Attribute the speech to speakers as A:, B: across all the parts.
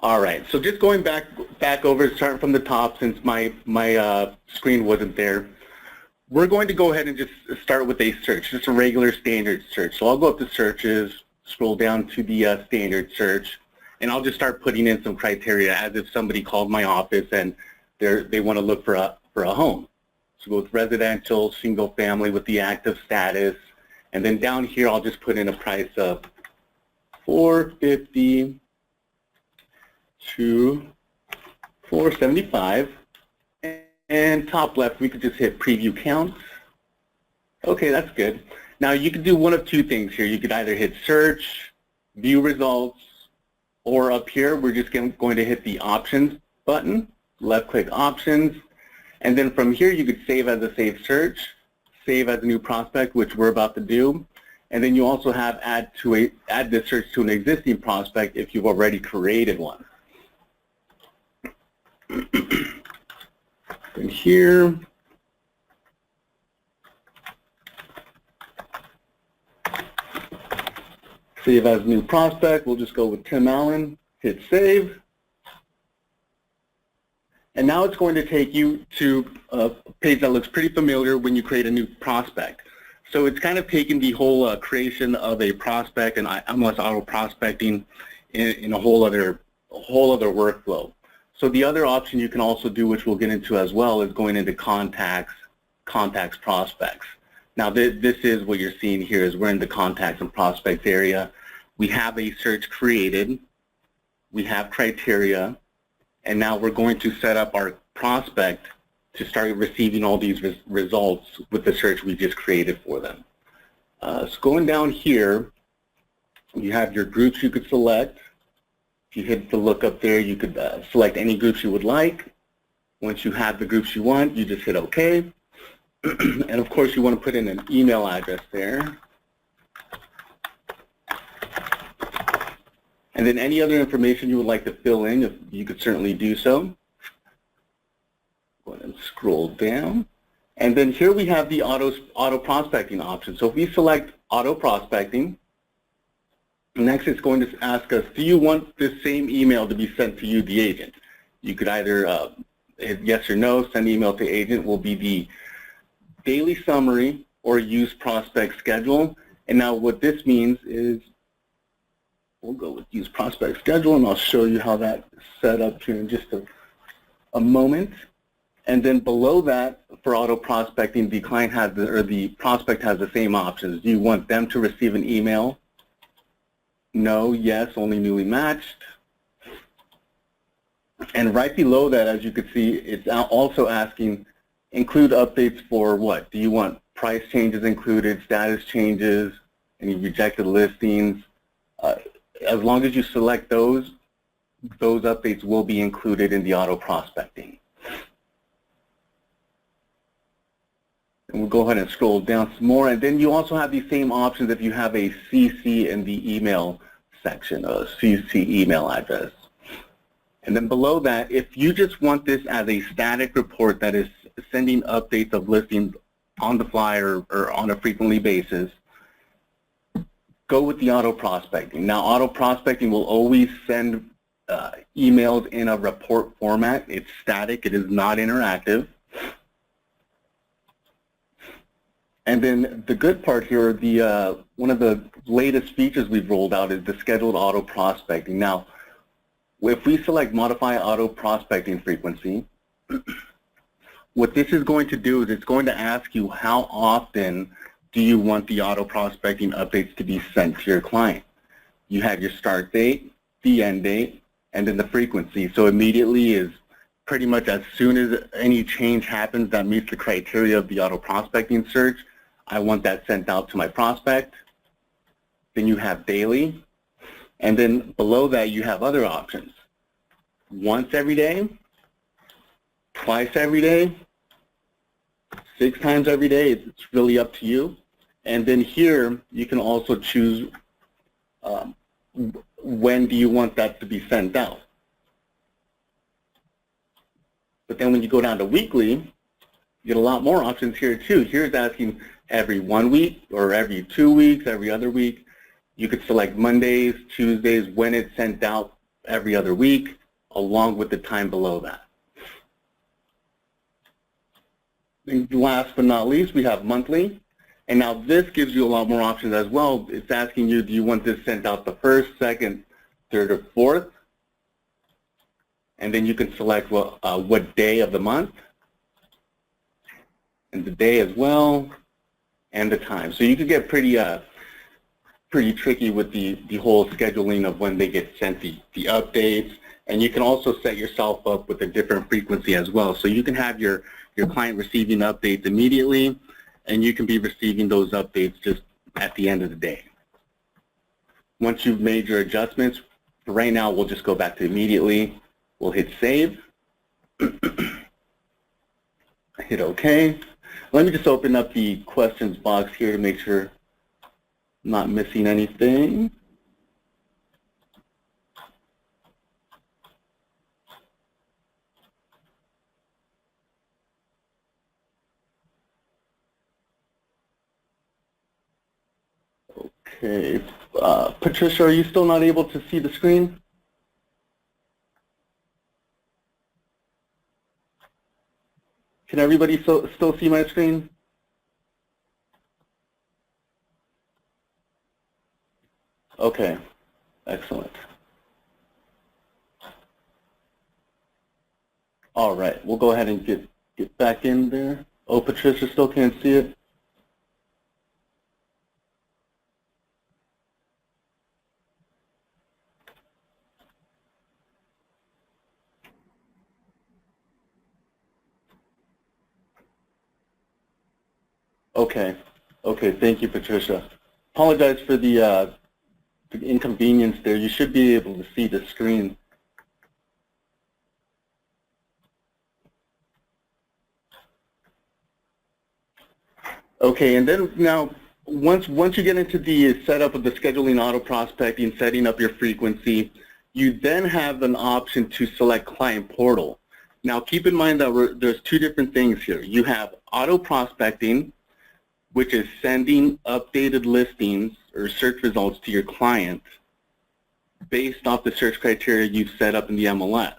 A: All right, so just going back over, starting from the top, since my screen wasn't there, we're going to go ahead and just start with a search, just a regular standard search. So I'll go up to searches, scroll down to the standard search, and I'll just start putting in some criteria as if somebody called my office and they want to look for a home. So go with residential, single family with the active status, and then down here I'll just put in a price of $450 to $475, and top left we could just hit preview counts. Okay, that's good. Now you could do one of two things here. You could either hit search, view results, or up here we're just going to hit the options button, left click options, and then from here you could save as a saved search, save as a new prospect, which we're about to do, and then you also have add this search to an existing prospect if you've already created one. And here, save as new prospect, we'll just go with Tim Allen, hit save. And now it's going to take you to a page that looks pretty familiar when you create a new prospect. So it's kind of taken the whole creation of a prospect and MLS Auto-Prospecting in a whole other workflow. So the other option you can also do, which we'll get into as well, is going into contacts, prospects. Now this is what you're seeing here is we're in the contacts and prospects area. We have a search created, we have criteria, and now we're going to set up our prospect to start receiving all these results with the search we just created for them. So going down here, you have your groups you could select. If you hit the look up there, you could select any groups you would like. Once you have the groups you want, you just hit OK. And of course, you want to put in an email address there. And then any other information you would like to fill in, you could certainly do so. Go ahead and scroll down. And then here we have the auto prospecting option. So if we select auto prospecting, next it's going to ask us, do you want this same email to be sent to you, the agent? You could either hit yes or no, send email to agent will be the daily summary or use prospect schedule. And now what this means is, we'll go with use prospect schedule, and I'll show you how that's set up here in just a moment. And then below that, for auto prospecting, the client has the prospect has the same options. Do you want them to receive an email? No, yes, only newly matched. And right below that, as you can see, it's also asking, include updates for what? Do you want price changes included, status changes, any rejected listings? As long as you select those updates will be included in the auto prospecting. And we'll go ahead and scroll down some more, and then you also have the same options if you have a CC in the email section, a CC email address. And then below that, if you just want this as a static report that is sending updates of listings on the fly or on a frequently basis, go with the auto prospecting. Now auto prospecting will always send emails in a report format. It's static, it is not interactive. And then the good part here, one of the latest features we've rolled out is the scheduled auto prospecting. Now, if we select modify auto prospecting frequency, what this is going to do is it's going to ask you how often do you want the auto prospecting updates to be sent to your client. You have your start date, the end date, and then the frequency. So immediately is pretty much as soon as any change happens that meets the criteria of the auto prospecting search, I want that sent out to my prospect. Then you have daily, and then below that you have other options. Once every day, twice every day, 6 times every day, it's really up to you. And then here you can also choose when do you want that to be sent out. But then when you go down to weekly, you get a lot more options here too. Here's asking every 1 week or every 2 weeks, every other week. You could select Mondays, Tuesdays, when it's sent out every other week, along with the time below that. And last but not least, we have monthly. And now this gives you a lot more options as well. It's asking you, do you want this sent out the 1st, 2nd, 3rd, or 4th? And then you can select what day of the month, and the day as well, and the time. So you could get pretty tricky with the whole scheduling of when they get sent the updates. And you can also set yourself up with a different frequency as well. So you can have your client receiving updates immediately, and you can be receiving those updates just at the end of the day. Once you've made your adjustments, for right now we'll just go back to immediately. We'll hit save. Hit OK. Let me just open up the questions box here to make sure I'm not missing anything. Okay, Patricia, are you still not able to see the screen? Can everybody still see my screen? Okay, excellent. All right, we'll go ahead and get back in there. Oh, Patricia still can't see it? Okay. Okay. Thank you, Patricia. Apologize for the inconvenience there. You should be able to see the screen. Okay. And then now, once you get into the setup of the scheduling auto prospecting, setting up your frequency, you then have an option to select client portal. Now, keep in mind that there's two different things here. You have auto prospecting, which is sending updated listings or search results to your client based off the search criteria you've set up in the MLS.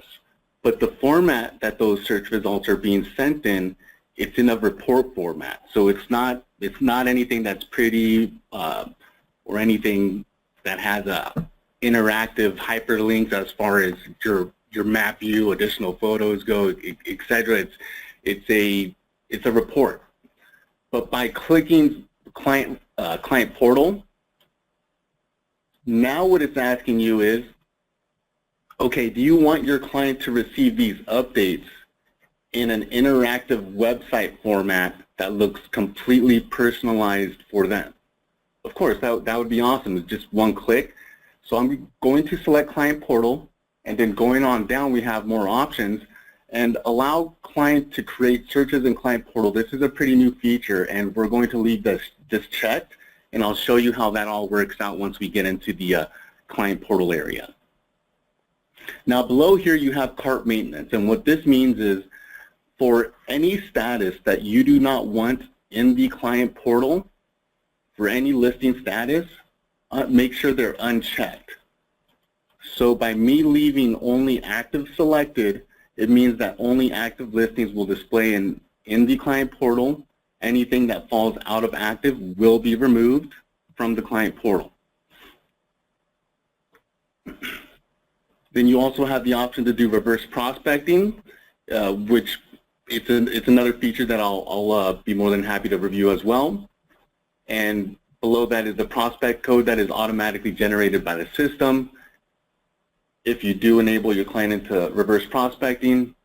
A: But the format that those search results are being sent in, it's in a report format. So it's not anything that's pretty or anything that has a interactive hyperlinks as far as your map view, additional photos go, etc. It's a report. But by clicking client portal, now what it's asking you is, okay, do you want your client to receive these updates in an interactive website format that looks completely personalized for them? Of course, that would be awesome. It's just one click. So I'm going to select client portal, and then going on down, we have more options. And allow client to create searches in client portal. This is a pretty new feature, and we're going to leave this checked, and I'll show you how that all works out once we get into the client portal area. Now below here you have cart maintenance, and what this means is for any status that you do not want in the client portal, for any listing status, make sure they're unchecked. So by me leaving only active selected, it means that only active listings will display in the client portal. Anything that falls out of active will be removed from the client portal. Then you also have the option to do reverse prospecting, which it's another feature that I'll be more than happy to review as well. And below that is the prospect code that is automatically generated by the system. If you do enable your client into reverse prospecting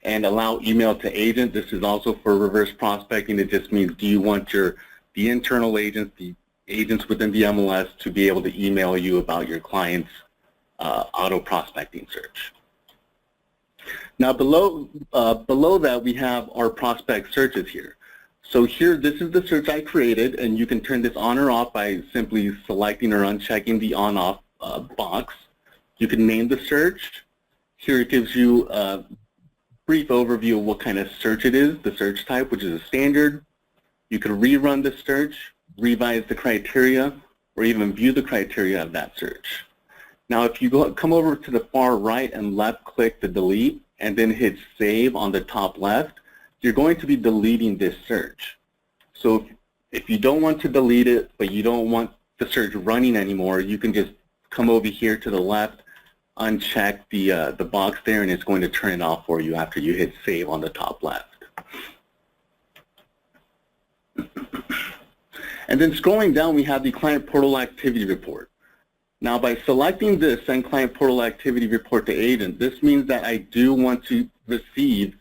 A: and allow email to agent, this is also for reverse prospecting. It just means, do you want the internal agents, the agents within the MLS, to be able to email you about your client's auto prospecting search? Now below that we have our prospect searches here. So here, this is the search I created, and you can turn this on or off by simply selecting or unchecking the on-off box. You can name the search. Here it gives you a brief overview of what kind of search it is, the search type, which is a standard. You can rerun the search, revise the criteria, or even view the criteria of that search. Now if you come over to the far right and left click to delete and then hit save on the top left, you're going to be deleting this search. So if you don't want to delete it, but you don't want the search running anymore, you can just come over here to the left, uncheck the box there, and it's going to turn it off for you after you hit save on the top left. And then scrolling down, we have the Client Portal Activity Report. Now by selecting this, Send Client Portal Activity Report to Agent, this means that I do want to receive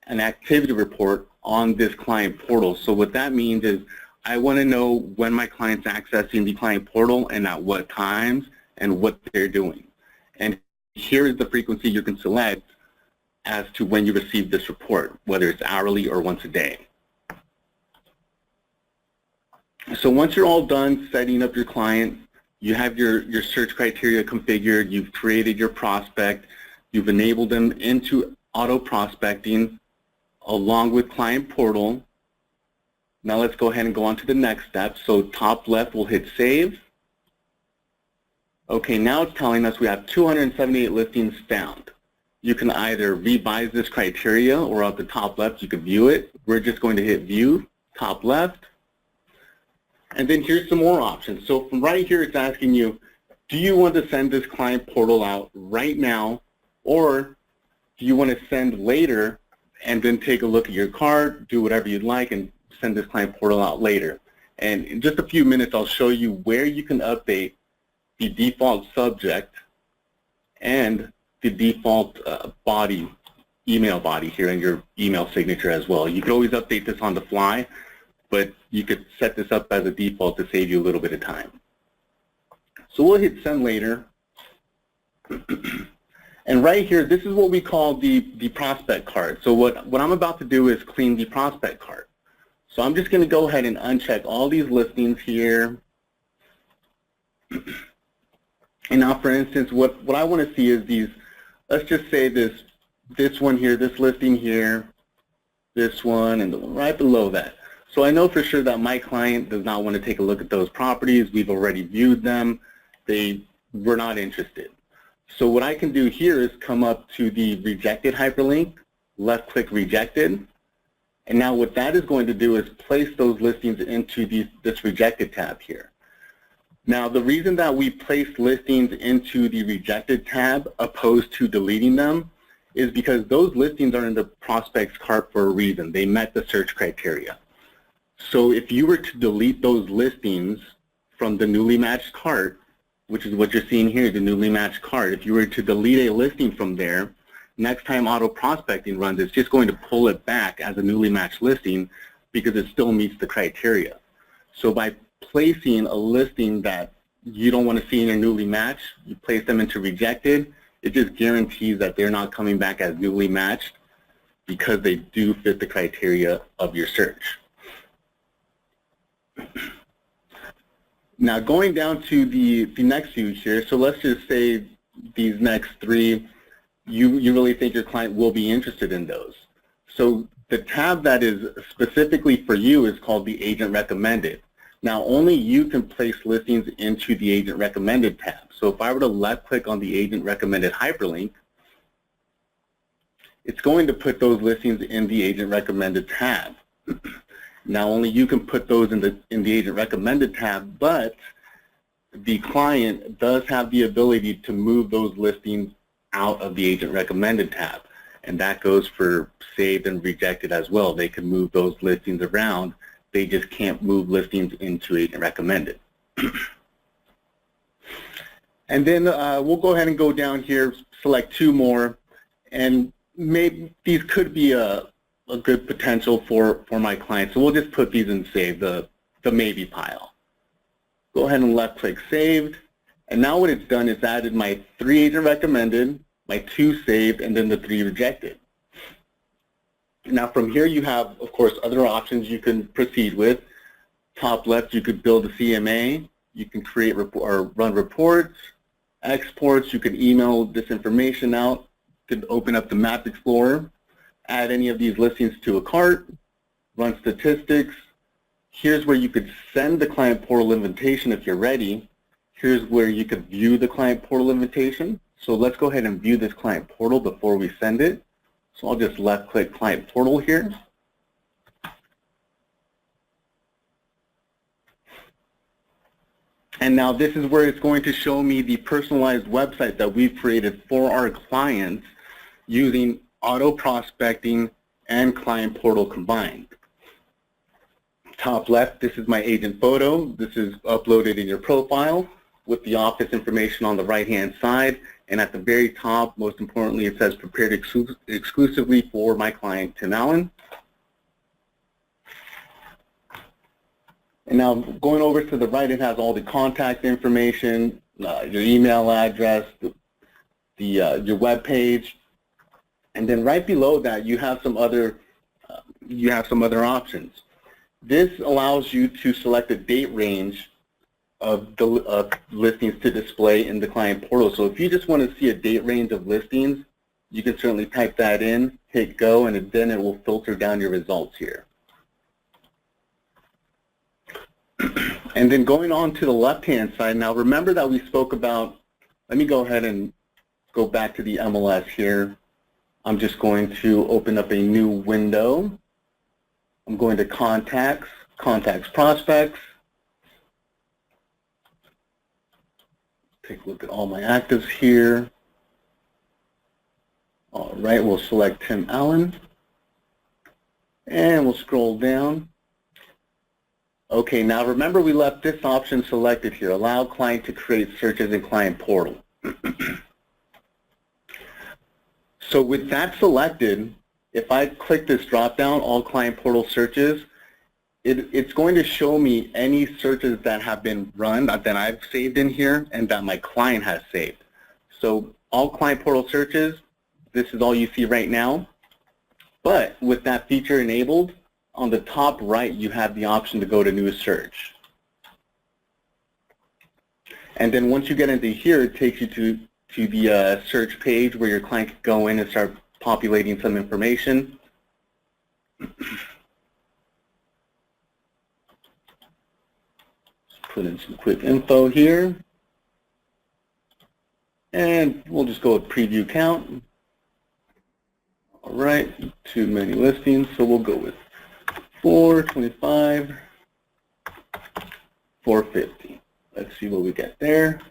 A: an activity report on this client portal. So what that means is I want to know when my client's accessing the client portal and at what times and what they're doing. And here is the frequency you can select as to when you receive this report, whether it's hourly or once a day. So once you're all done setting up your client, you have your search criteria configured, you've created your prospect, you've enabled them into auto-prospecting along with client portal. Now let's go ahead and go on to the next step. So top left, we'll hit save. Okay, now it's telling us we have 278 listings found. You can either revise this criteria, or at the top left you can view it. We're just going to hit view, top left. And then here's some more options. So from right here, it's asking you, do you want to send this client portal out right now, or do you want to send later and then take a look at your cart, do whatever you'd like, and send this client portal out later? And in just a few minutes, I'll show you where you can update the default subject and the default body, email body here in your email signature as well. You can always update this on the fly, but you could set this up as a default to save you a little bit of time. So we'll hit send later. And right here, this is what we call the prospect card. So what I'm about to do is clean the prospect card. So I'm just going to go ahead and uncheck all these listings here. And now, for instance, what I want to see is these, let's just say this one here, this listing here, this one, and the one right below that. So I know for sure that my client does not want to take a look at those properties. We've already viewed them. We're not interested. So what I can do here is come up to the rejected hyperlink, left click rejected, and now what that is going to do is place those listings into this rejected tab here. Now the reason that we place listings into the rejected tab opposed to deleting them is because those listings are in the prospect's cart for a reason. They met the search criteria. So if you were to delete those listings from the newly matched cart, which is what you're seeing here, the newly matched cart, if you were to delete a listing from there, next time auto-prospecting runs, it's just going to pull it back as a newly matched listing because it still meets the criteria. So by placing a listing that you don't want to see in your newly matched, you place them into rejected, it just guarantees that they're not coming back as newly matched because they do fit the criteria of your search. Now going down to the next few here, so let's just say these next three, you really think your client will be interested in those. So the tab that is specifically for you is called the Agent Recommended. Now only you can place listings into the Agent Recommended tab. So if I were to left click on the Agent Recommended hyperlink, it's going to put those listings in the Agent Recommended tab. Now only you can put those in the Agent Recommended tab, but the client does have the ability to move those listings out of the Agent Recommended tab. And that goes for saved and rejected as well. They can move those listings around. They just can't move listings into Agent Recommended. And then we'll go ahead and go down here, select two more, and maybe these could be a good potential for my client. So we'll just put these in save, the maybe pile. Go ahead and left click saved. And now what it's done is added my 3 agent recommended, my 2 saved, and then the 3 rejected. Now from here you have, of course, other options you can proceed with. Top left, you could build a CMA. You can create or run reports, exports. You can email this information out. You could open up the Map Explorer, add any of these listings to a cart, run statistics. Here's where you could send the client portal invitation if you're ready. Here's where you could view the client portal invitation. So let's go ahead and view this client portal before we send it. So I'll just left click client portal here. And now this is where it's going to show me the personalized website that we've created for our clients using auto prospecting and client portal combined. Top left, this is my agent photo. This is uploaded in your profile with the office information on the right-hand side. And at the very top, most importantly, it says prepared exclusively for my client, Tim Allen. And now going over to the right, it has all the contact information, your email address, your web page, and then right below that you have some other options. This allows you to select a date range of listings to display in the client portal. So if you just want to see a date range of listings, you can certainly type that in, hit go, and then it will filter down your results here. And then going on to the left-hand side, now remember that we spoke about, let me go ahead and go back to the MLS here. I'm just going to open up a new window. I'm going to contacts, prospects. Take a look at all my actives here. All right, we'll select Tim Allen. And we'll scroll down. Okay, now remember we left this option selected here, allow client to create searches in client portal. So with that selected, if I click this drop down, all client portal searches, it's going to show me any searches that have been run that I've saved in here and that my client has saved. So all client portal searches, this is all you see right now. But with that feature enabled, on the top right, you have the option to go to new search. And then once you get into here, it takes you to the search page where your client can go in and start populating some information. Put in some quick info here. And we'll just go with preview count. All right, too many listings, so we'll go with 425, 450. Let's see what we get there.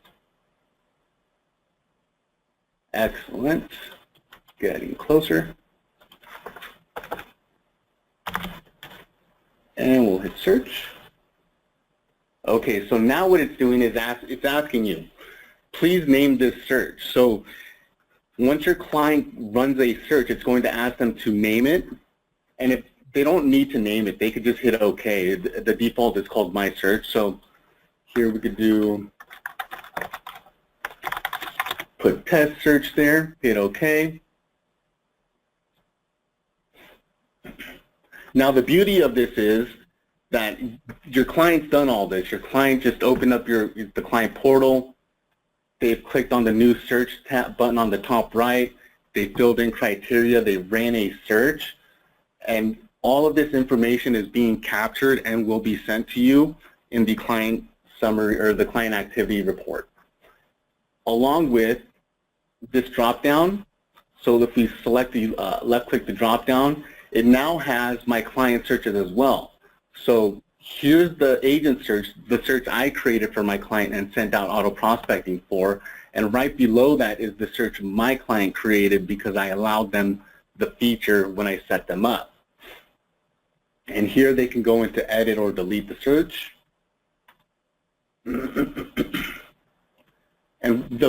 A: Excellent. Getting closer. And we'll hit search. Okay, so now what it's doing is it's asking you, please name this search. So once your client runs a search, it's going to ask them to name it. And if they don't need to name it, they could just hit OK. The default is called My Search. So here we could do, put test search there, hit OK. Now the beauty of this is that your client's done all this. Your client just opened up the client portal. They've clicked on the new search tab button on the top right. They filled in criteria. They ran a search. And all of this information is being captured and will be sent to you in the client summary or the client activity report. Along with this drop-down, so if we select the left-click the drop-down, it now has my client searches as well. So here's the agent search, the search I created for my client and sent out auto prospecting for, and right below that is the search my client created because I allowed them the feature when I set them up. And here they can go into edit or delete the search. And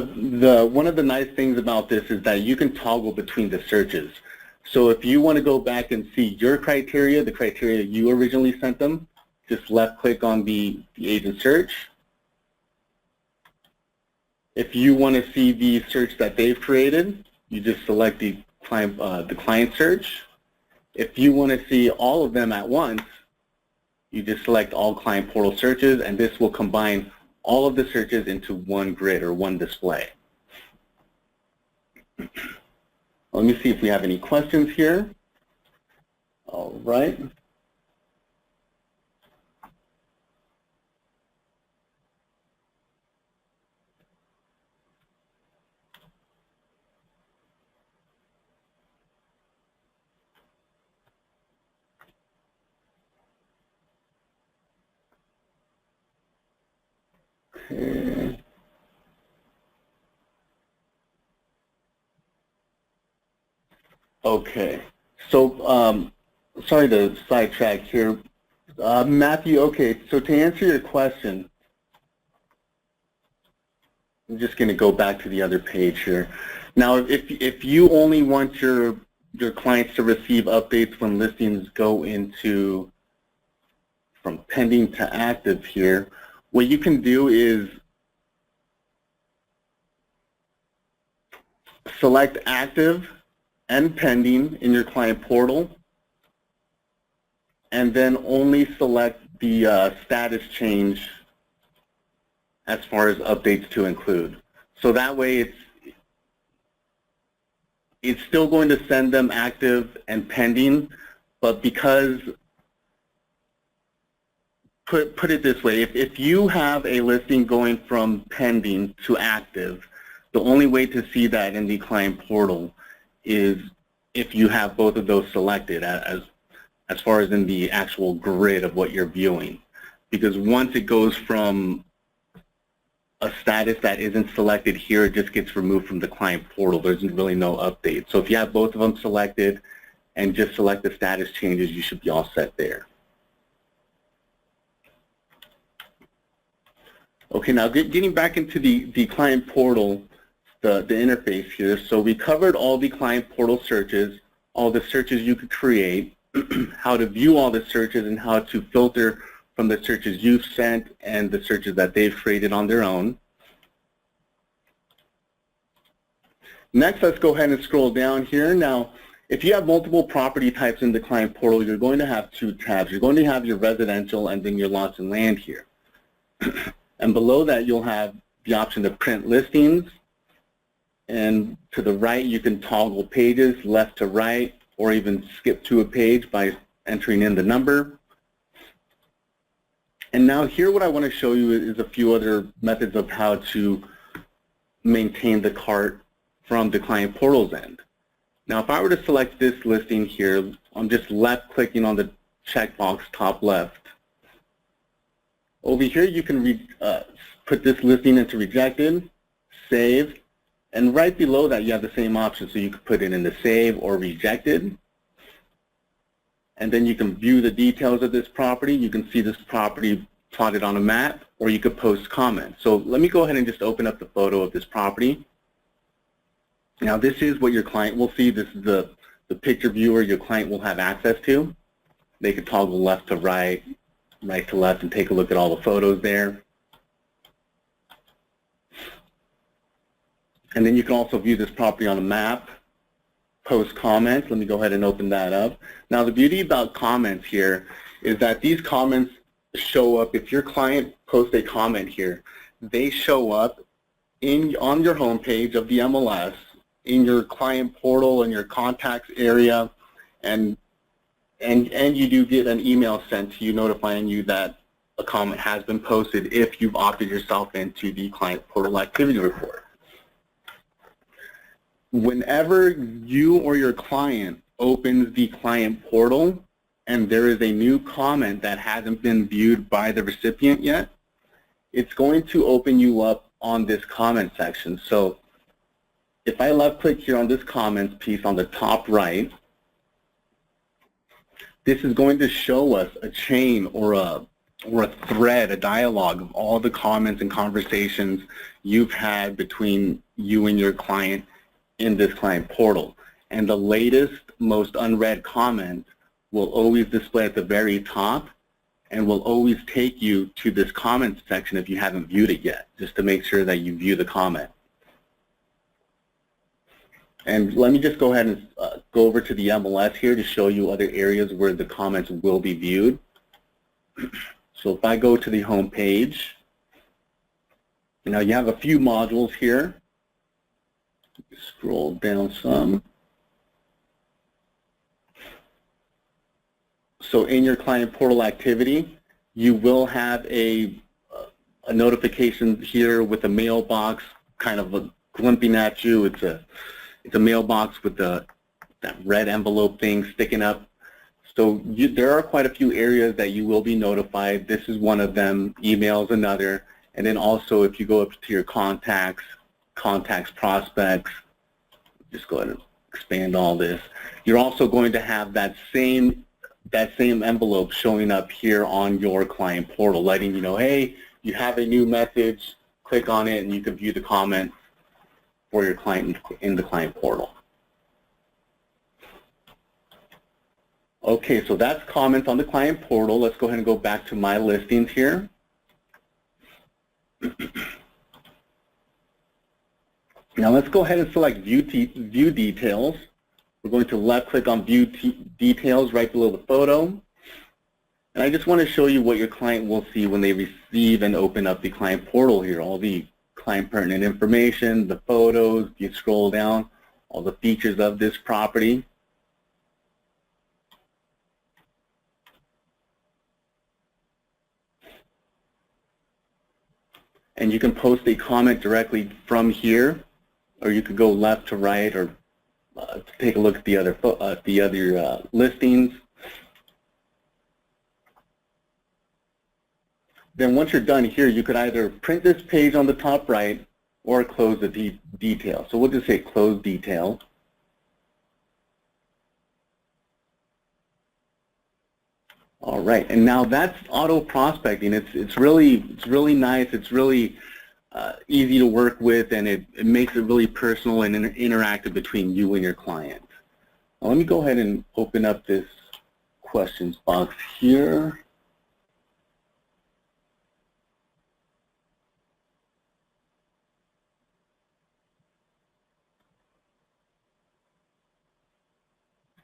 A: one of the nice things about this is that you can toggle between the searches. So if you want to go back and see your criteria, the criteria you originally sent them, just left click on the agent search. If you want to see the search that they've created, you just select the client search. If you want to see all of them at once, you just select all client portal searches, and this will combine all of the searches into one grid or one display. Let me see if we have any questions here. All right. Okay. Okay. So, sorry to sidetrack here. Matthew, okay, so to answer your question, I'm just going to go back to the other page here. Now, if you only want your clients to receive updates when listings go into from pending to active here, what you can do is select active and pending in your client portal, and then only select the status change as far as updates to include. So that way it's still going to send them active and pending, but because, put it this way, if you have a listing going from pending to active, the only way to see that in the client portal is if you have both of those selected as far as in the actual grid of what you're viewing. Because once it goes from a status that isn't selected here, it just gets removed from the client portal. There's really no update. So if you have both of them selected and just select the status changes, you should be all set there. Okay, now getting back into the client portal, the interface here. So we covered all the client portal searches, all the searches you could create, how to view all the searches, and how to filter from the searches you've sent and the searches that they've created on their own. Next, let's go ahead and scroll down here. Now, if you have multiple property types in the client portal, you're going to have two tabs. You're going to have your residential and then your lots and land here. And below that, you'll have the option to print listings. And to the right, you can toggle pages left to right, or even skip to a page by entering in the number. And now here what I want to show you is a few other methods of how to maintain the cart from the client portal's end. Now if I were to select this listing here, I'm just left clicking on the checkbox top left. Over here you can put this listing into rejected, save, and right below that you have the same option, so you could put it into save or rejected. And then you can view the details of this property. You can see this property plotted on a map, or you could post comments. So let me go ahead and just open up the photo of this property. Now this is what your client will see. This is the picture viewer your client will have access to. They could toggle left to right, right to left, and take a look at all the photos there. And then you can also view this property on a map, post comments. Let me go ahead and open that up. Now the beauty about comments here is that these comments show up. If your client posts a comment here, they show up on your home page of the MLS, in your client portal, in your contacts area, and you do get an email sent to you notifying you that a comment has been posted if you've opted yourself into the client portal activity report. Whenever you or your client opens the client portal and there is a new comment that hasn't been viewed by the recipient yet, it's going to open you up on this comment section. So if I left click here on this comments piece on the top right, this is going to show us a chain or a thread, a dialogue of all the comments and conversations you've had between you and your client in this client portal. And the latest, most unread comment will always display at the very top and will always take you to this comment section if you haven't viewed it yet, just to make sure that you view the comment. And let me just go ahead and go over to the MLS here to show you other areas where the comments will be viewed. So if I go to the home page, now you have a few modules here. Scroll down some. So in your client portal activity, you will have a notification here with a mailbox kind of glimping at you. It's a mailbox with that red envelope thing sticking up. So there are quite a few areas that you will be notified. This is one of them. Email is another. And then also if you go up to your contacts, prospects, just go ahead and expand all this. You're also going to have that same envelope showing up here on your client portal, letting you know, hey, you have a new message, click on it and you can view the comment for your client in the client portal. Okay, so that's comments on the client portal. Let's go ahead and go back to my listings here. Now let's go ahead and select view details. We're going to left click on view details right below the photo. And I just want to show you what your client will see when they receive and open up the client portal here. All the client pertinent information, the photos, you scroll down, all the features of this property. And you can post a comment directly from here, or you could go left to right, or take a look at the other listings. Then once you're done here, you could either print this page on the top right or close the detail. So we'll just say close detail. All right, and now that's auto prospecting. It's really nice. It's really easy to work with, and it makes it really personal and interactive between you and your client. Now, let me go ahead and open up this questions box here.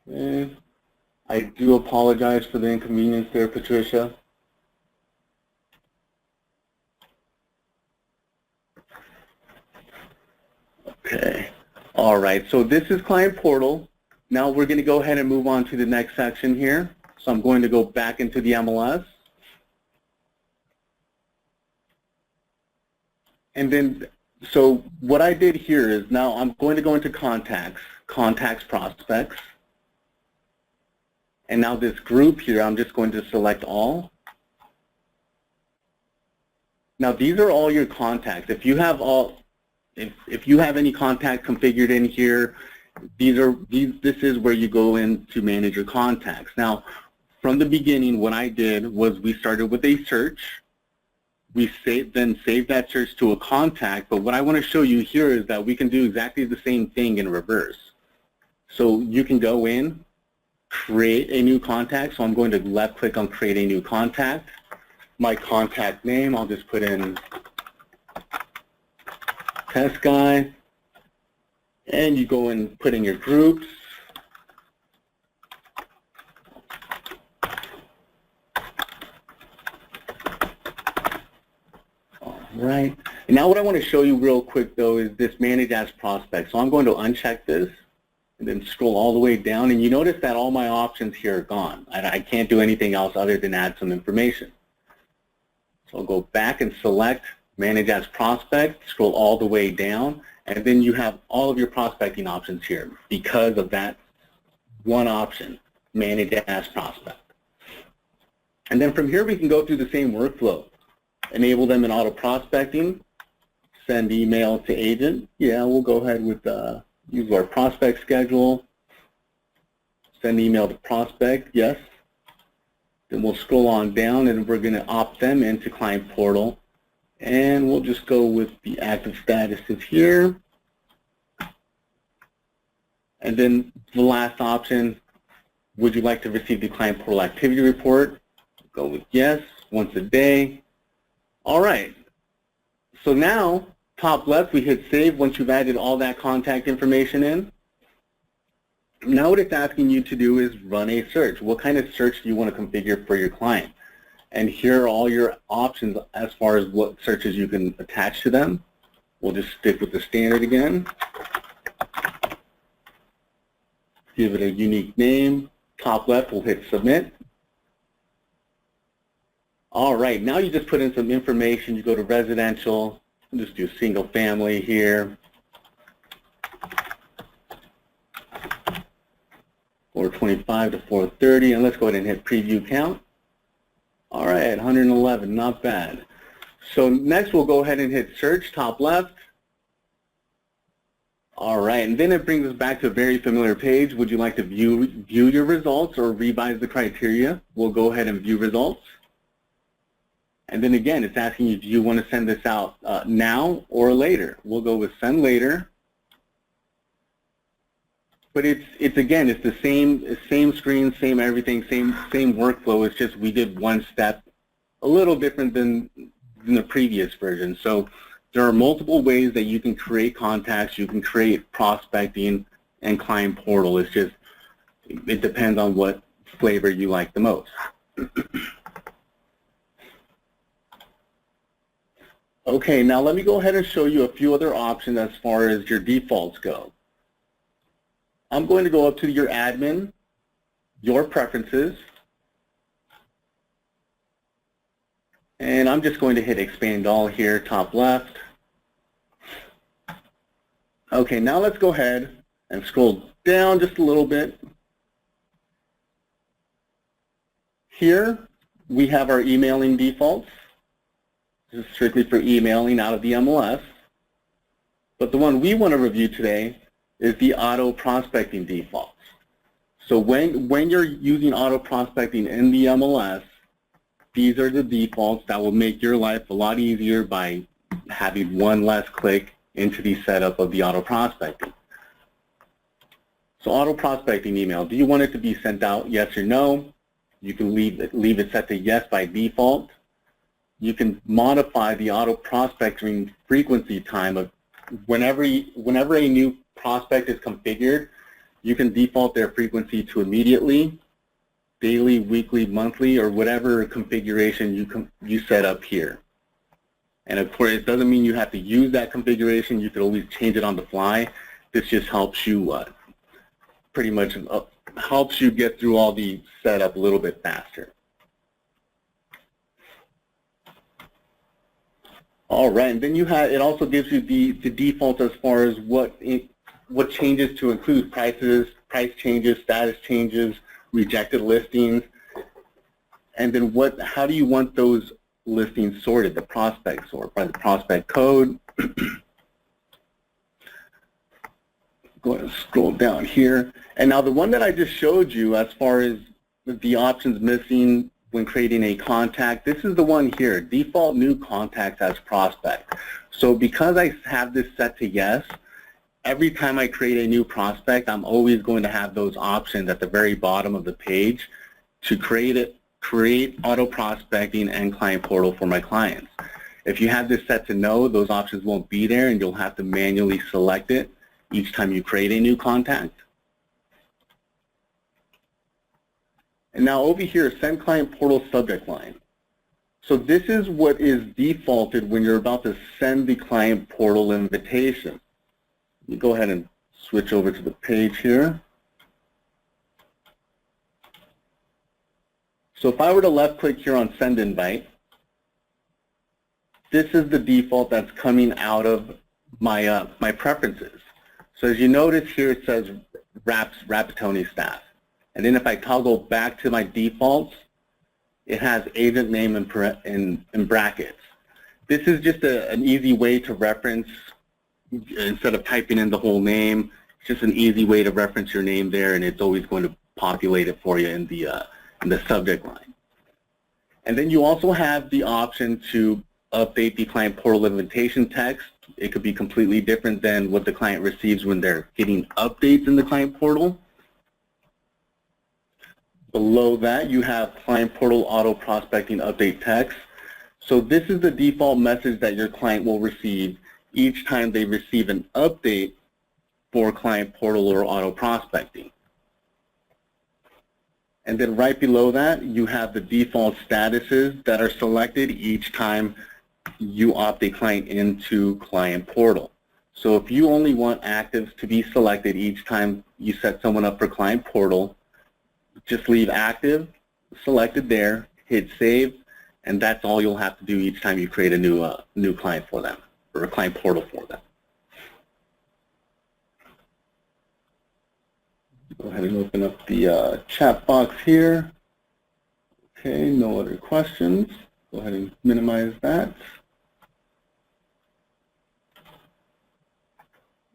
A: Okay. I do apologize for the inconvenience there, Patricia. Okay. All right. So this is Client Portal. Now we're going to go ahead and move on to the next section here. So I'm going to go back into the MLS. And then, so what I did here is now I'm going to go into contacts, prospects. And now this group here, I'm just going to select all. Now these are all your contacts. If you have if you have any contact configured in here, this is where you go in to manage your contacts. Now, from the beginning, what I did was we started with a search. We then saved that search to a contact, but what I want to show you here is that we can do exactly the same thing in reverse. So you can go in, create a new contact. So I'm going to left click on create a new contact. My contact name, I'll just put in test guy. And you go and put in your groups. All right. And now what I want to show you real quick though is this manage as prospect. So I'm going to uncheck this and then scroll all the way down, and you notice that all my options here are gone. I can't do anything else other than add some information. So I'll go back and select manage as prospect, scroll all the way down, and then you have all of your prospecting options here because of that one option, manage as prospect. And then from here we can go through the same workflow. Enable them in auto prospecting, send email to agent. Yeah, we'll go ahead with use our prospect schedule, send email to prospect, yes. Then we'll scroll on down and we're going to opt them into client portal. And we'll just go with the active statuses here. And then the last option, would you like to receive the client portal activity report? Go with yes, once a day. All right. So now, top left, we hit save once you've added all that contact information in. Now what it's asking you to do is run a search. What kind of search do you want to configure for your client? And here are all your options as far as what searches you can attach to them. We'll just stick with the standard again. Give it a unique name. Top left, we'll hit submit. All right, now you just put in some information. You go to residential. We'll just do single family here. 425 to 430, and let's go ahead and hit preview count. All right, 111, not bad. So next we'll go ahead and hit search, top left. All right, and then it brings us back to a very familiar page. Would you like to view your results or revise the criteria? We'll go ahead and view results. And then again, it's asking you, do you want to send this out now or later? We'll go with send later. But it's again, it's the same screen, same everything, same workflow. It's just we did one step a little different than the previous version. So there are multiple ways that you can create contacts, you can create prospecting and client portal. It's just, it depends on what flavor you like the most. Okay, now let me go ahead and show you a few other options as far as your defaults go. I'm going to go up to your admin, your preferences, and I'm just going to hit expand all here, top left. Okay, now let's go ahead and scroll down just a little bit. Here we have our emailing defaults. This is strictly for emailing out of the MLS. But the one we want to review today is the auto-prospecting defaults. So when you're using auto-prospecting in the MLS, these are the defaults that will make your life a lot easier by having one less click into the setup of the auto-prospecting. So auto-prospecting email, do you want it to be sent out, yes or no? You can leave it set to yes by default. You can modify the auto-prospecting frequency time of whenever a new prospect is configured, you can default their frequency to immediately, daily, weekly, monthly, or whatever configuration you set up here. And of course, it doesn't mean you have to use that configuration. You could always change it on the fly. This just helps you pretty much helps you get through all the setup a little bit faster. All right, and then it also gives you the default as far as what changes to include: prices, price changes, status changes, rejected listings, and then how do you want those listings sorted? The prospect sort by the prospect code. Go ahead and scroll down here, and now the one that I just showed you as far as the options missing when creating a contact, this is the one here, default new contacts as prospect. So because I have this set to yes, every time I create a new prospect, I'm always going to have those options at the very bottom of the page to create auto prospecting and client portal for my clients. If you have this set to no, those options won't be there and you'll have to manually select it each time you create a new contact. And now over here, send client portal subject line. So this is what is defaulted when you're about to send the client portal invitation. You go ahead and switch over to the page here. So if I were to left click here on send invite, this is the default that's coming out of my my preferences. So as you notice here, it says Rapatoni staff. And then if I toggle back to my defaults, it has agent name in brackets. This is just an easy way to reference, instead of typing in the whole name, it's just an easy way to reference your name there, and it's always going to populate it for you in the subject line. And then you also have the option to update the client portal invitation text. It could be completely different than what the client receives when they're getting updates in the client portal. Below that, you have client portal auto prospecting update text. So this is the default message that your client will receive each time they receive an update for client portal or auto prospecting. And then right below that, you have the default statuses that are selected each time you opt a client into client portal. So if you only want actives to be selected each time you set someone up for client portal, just leave active selected there, hit save, and that's all you'll have to do each time you create a new client for them, or a client portal for them. Go ahead and open up the chat box here. Okay, no other questions. Go ahead and minimize that.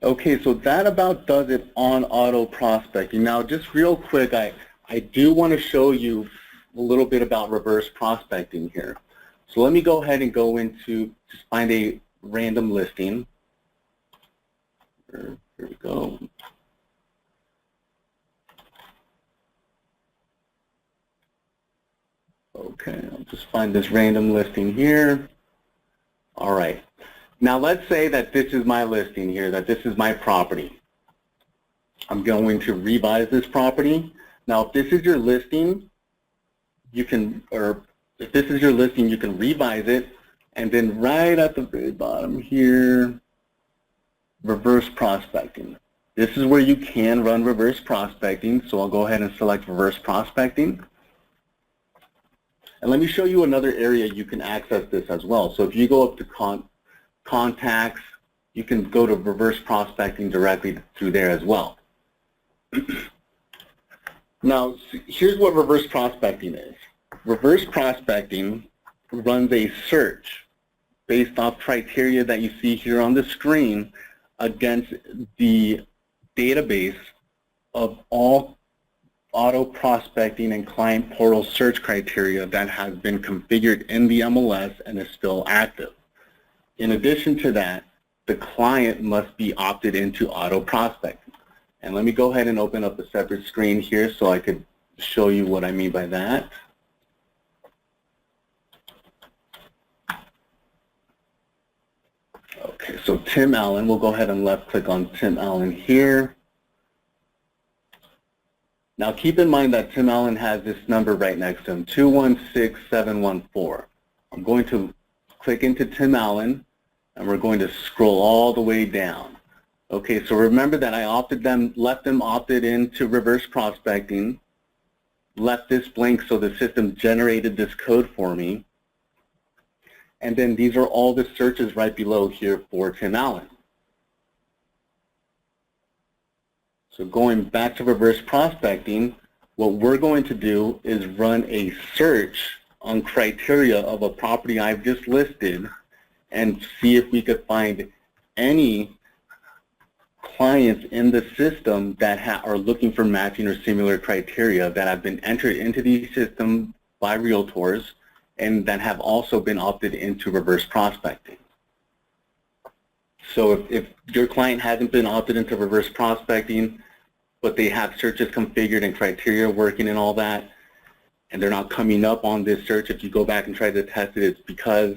A: Okay, so that about does it on auto prospecting. Now, just real quick, I do want to show you a little bit about reverse prospecting here. So let me go ahead and go into, just find a random listing. Here we go. Okay, I'll just find this random listing here. All right. Now let's say that this is my listing here, that this is my property. I'm going to revise this property. Now if this is your listing, you can, or if this is your listing, you can revise it, and then right at the very bottom here, reverse prospecting. This is where you can run reverse prospecting, so I'll go ahead and select reverse prospecting. And let me show you another area you can access this as well. So if you go up to contacts, you can go to reverse prospecting directly through there as well. Now, here's what reverse prospecting is. Reverse prospecting runs a search based off criteria that you see here on the screen against the database of all auto prospecting and client portal search criteria that has been configured in the MLS and is still active. In addition to that, the client must be opted into auto prospecting. And let me go ahead and open up a separate screen here so I could show you what I mean by that. Okay, so Tim Allen, we'll go ahead and left click on Tim Allen here. Now keep in mind that Tim Allen has this number right next to him, 216714. I'm going to click into Tim Allen and we're going to scroll all the way down. Okay, so remember that I left them opted into reverse prospecting, left this blank so the system generated this code for me. And then these are all the searches right below here for Tim Allen. So going back to reverse prospecting, what we're going to do is run a search on criteria of a property I've just listed and see if we could find any clients in the system that are looking for matching or similar criteria that have been entered into the system by realtors and that have also been opted into reverse prospecting. So if your client hasn't been opted into reverse prospecting, but they have searches configured and criteria working and all that, and they're not coming up on this search, if you go back and try to test it, it's because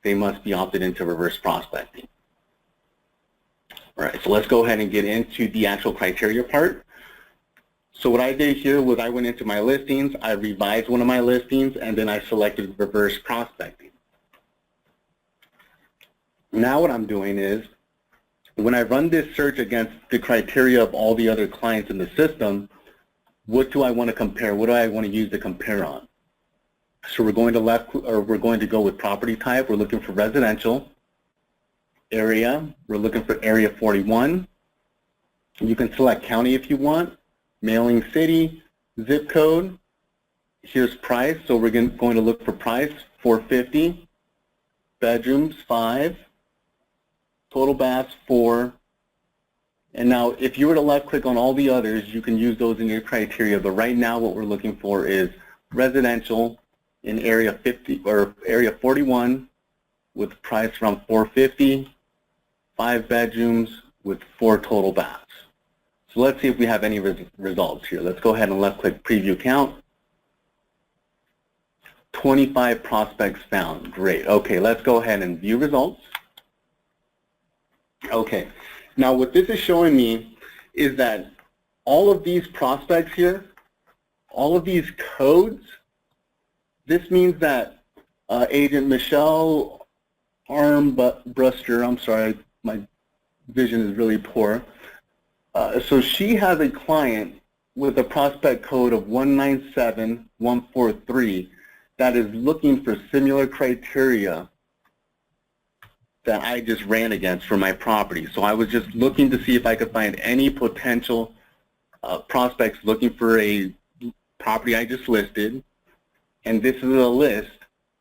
A: they must be opted into reverse prospecting. All right, so let's go ahead and get into the actual criteria part. So what I did here was I went into my listings, I revised one of my listings, and then I selected reverse prospecting. Now what I'm doing is, when I run this search against the criteria of all the other clients in the system, what do I want to compare? What do I want to use to compare on? So we're going to go with property type. We're looking for residential. Area, we're looking for area 41. You can select county if you want. Mailing city, zip code. Here's price, so we're going to look for price, $450. Bedrooms, 5. Total baths, 4. And now if you were to left click on all the others, you can use those in your criteria, but right now what we're looking for is residential in area 50 or area 41 with price around $450, 5 bedrooms with 4 total baths. So let's see if we have any results here. Let's go ahead and left click preview count. 25 prospects found. Great. Okay, let's go ahead and view results. Okay, now what this is showing me is that all of these prospects here, all of these codes, this means that Agent Michelle Armbruster, I'm sorry, my vision is really poor. So she has a client with a prospect code of 197143 that is looking for similar criteria that I just ran against for my property. So I was just looking to see if I could find any potential prospects looking for a property I just listed. And this is a list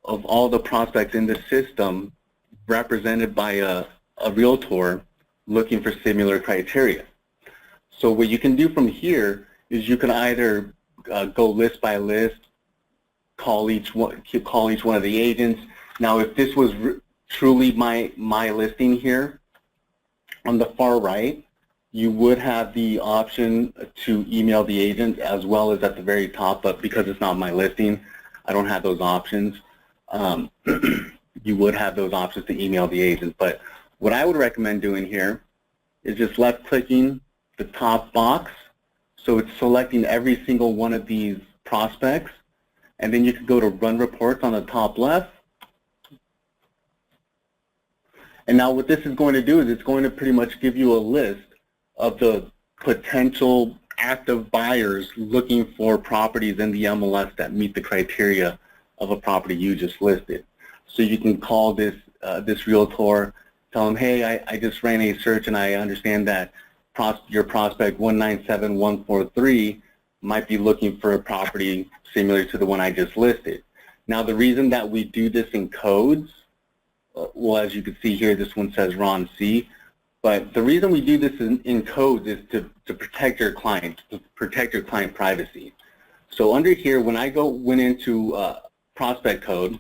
A: of all the prospects in the system represented by a realtor looking for similar criteria. So what you can do from here is you can either go list by list, call each one of the agents. Now, if this was truly my listing here, on the far right, you would have the option to email the agent as well as at the very top, but because it's not my listing, I don't have those options. You would have those options to email the agent, but what I would recommend doing here is just left-clicking the top box, so it's selecting every single one of these prospects, and then you can go to Run Reports on the top left. And now what this is going to do is it's going to pretty much give you a list of the potential active buyers looking for properties in the MLS that meet the criteria of a property you just listed. So you can call this realtor, tell them, hey, I just ran a search and I understand that your prospect 197143 might be looking for a property similar to the one I just listed. Now the reason that we do this in codes, well, as you can see here, this one says Ron C. But the reason we do this in codes is to protect your client, to protect your client privacy. So under here, when I went into prospect code,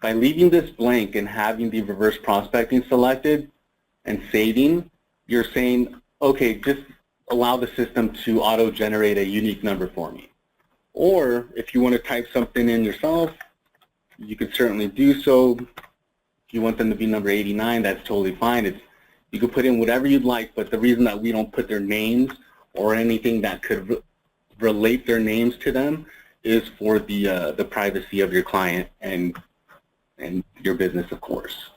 A: by leaving this blank and having the reverse prospecting selected and saving, you're saying, okay, just allow the system to auto-generate a unique number for me. Or if you want to type something in yourself, you can certainly do so. If you want them to be number 89, that's totally fine. You can put in whatever you'd like, but the reason that we don't put their names or anything that could relate their names to them is for the privacy of your client and your business, of course.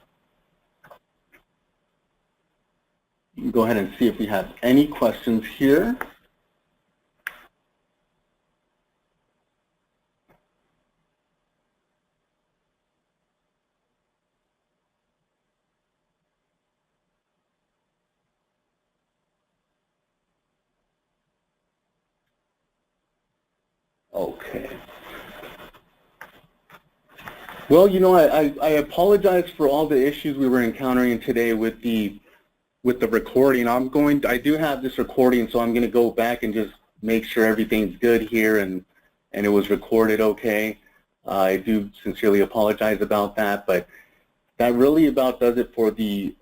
A: You can go ahead and see if we have any questions here. Okay. Well, you know, I apologize for all the issues we were encountering today with the recording. I do have this recording, so I'm going to go back and just make sure everything's good here and it was recorded okay. I do sincerely apologize about that, but that really about does it for the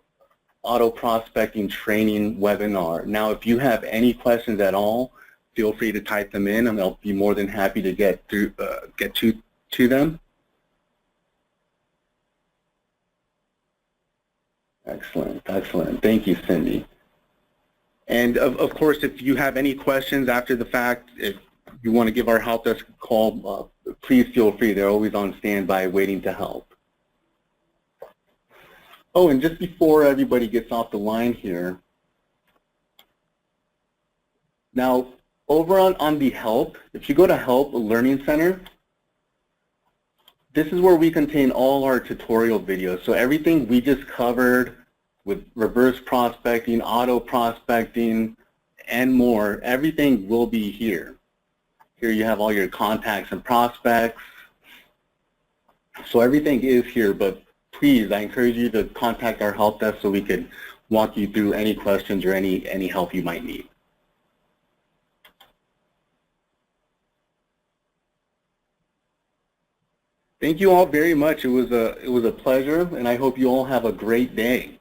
A: auto prospecting training webinar. Now, if you have any questions at all, feel free to type them in, and I'll be more than happy to get to them. Excellent, excellent. Thank you, Cindy. And of course, if you have any questions after the fact, if you want to give our help desk a call, please feel free. They're always on standby waiting to help. Oh, and just before everybody gets off the line here, now over on the help, if you go to Help Learning Center, this is where we contain all our tutorial videos. So everything we just covered with reverse prospecting, auto prospecting, and more, everything will be here. Here you have all your contacts and prospects. So everything is here, but please, I encourage you to contact our help desk so we can walk you through any questions or any help you might need. Thank you all very much. It was a pleasure, and I hope you all have a great day.